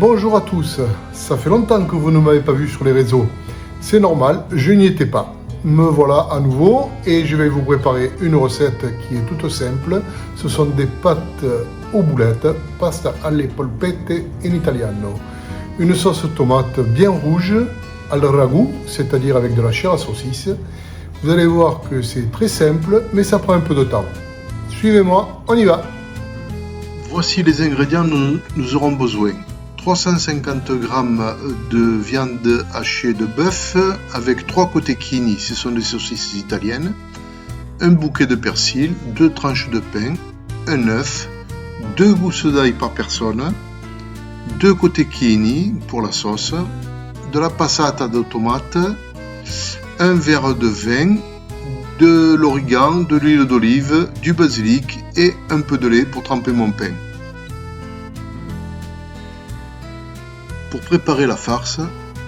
Bonjour à tous, ça fait longtemps que vous ne m'avez pas vu sur les réseaux. C'est normal, je n'y étais pas. Me voilà à nouveau et je vais vous préparer une recette qui est toute simple. Ce sont des pâtes aux boulettes, pasta alle polpette in italiano. Une sauce tomate bien rouge, al ragoût, c'est-à-dire avec de la chair à saucisse. Vous allez voir que c'est très simple, mais ça prend un peu de temps. Suivez-moi, on y va. Voici les ingrédients dont nous aurons besoin. 350 g de viande hachée de bœuf avec 3 cotechini, ce sont des saucisses italiennes, un bouquet de persil, 2 tranches de pain, un œuf, 2 gousses d'ail par personne, 2 cotechini pour la sauce, de la passata de tomate, un verre de vin, de l'origan, de l'huile d'olive, du basilic et un peu de lait pour tremper mon pain. Pour préparer la farce,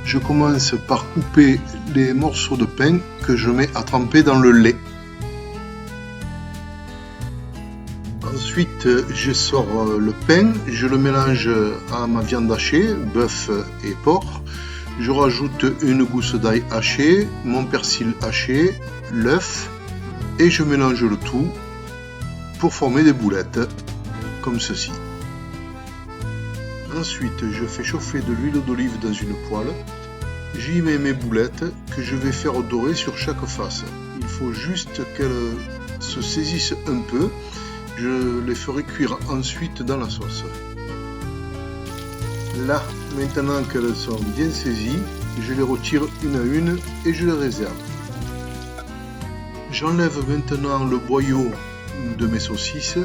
je commence par couper les morceaux de pain que je mets à tremper dans le lait. Ensuite, je sors le pain, je le mélange à ma viande hachée, bœuf et porc. Je rajoute une gousse d'ail hachée, mon persil haché, l'œuf et je mélange le tout pour former des boulettes, comme ceci. Ensuite, je fais chauffer de l'huile d'olive dans une poêle. J'y mets mes boulettes que je vais faire dorer sur chaque face. Il faut juste qu'elles se saisissent un peu. Je les ferai cuire ensuite dans la sauce. Là, maintenant qu'elles sont bien saisies, je les retire une à une et je les réserve. J'enlève maintenant le boyau de mes saucisses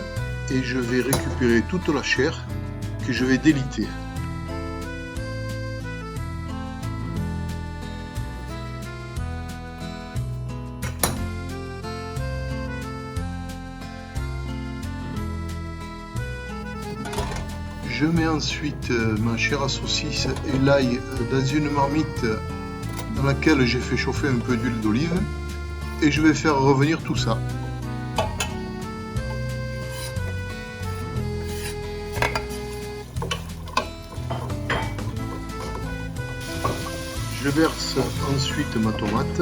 et je vais récupérer toute la chair que je vais déliter. Je mets ensuite ma chair à saucisse et l'ail dans une marmite dans laquelle j'ai fait chauffer un peu d'huile d'olive et je vais faire revenir tout ça. Je verse ensuite ma tomate.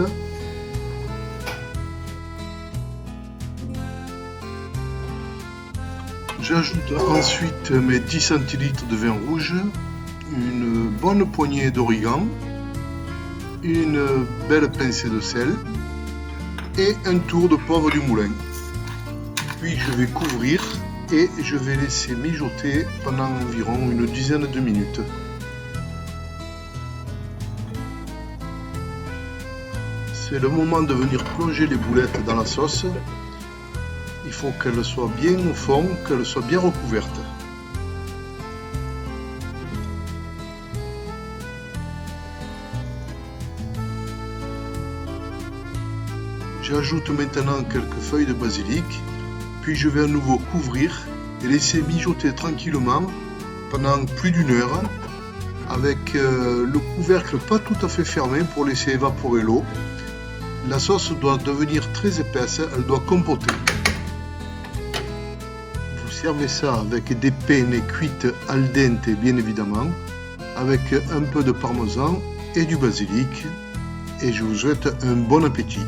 J'ajoute ensuite mes 10 centilitres de vin rouge, une bonne poignée d'origan, une belle pincée de sel et un tour de poivre du moulin. Puis je vais couvrir et je vais laisser mijoter pendant environ une dizaine de minutes. C'est le moment de venir plonger les boulettes dans la sauce. Il faut qu'elles soient bien au fond, qu'elles soient bien recouvertes. J'ajoute maintenant quelques feuilles de basilic, puis je vais à nouveau couvrir et laisser mijoter tranquillement pendant plus d'une heure avec le couvercle pas tout à fait fermé pour laisser évaporer l'eau. La sauce doit devenir très épaisse, elle doit compoter. Vous servez ça avec des penne cuites al dente bien évidemment, avec un peu de parmesan et du basilic. Et je vous souhaite un bon appétit.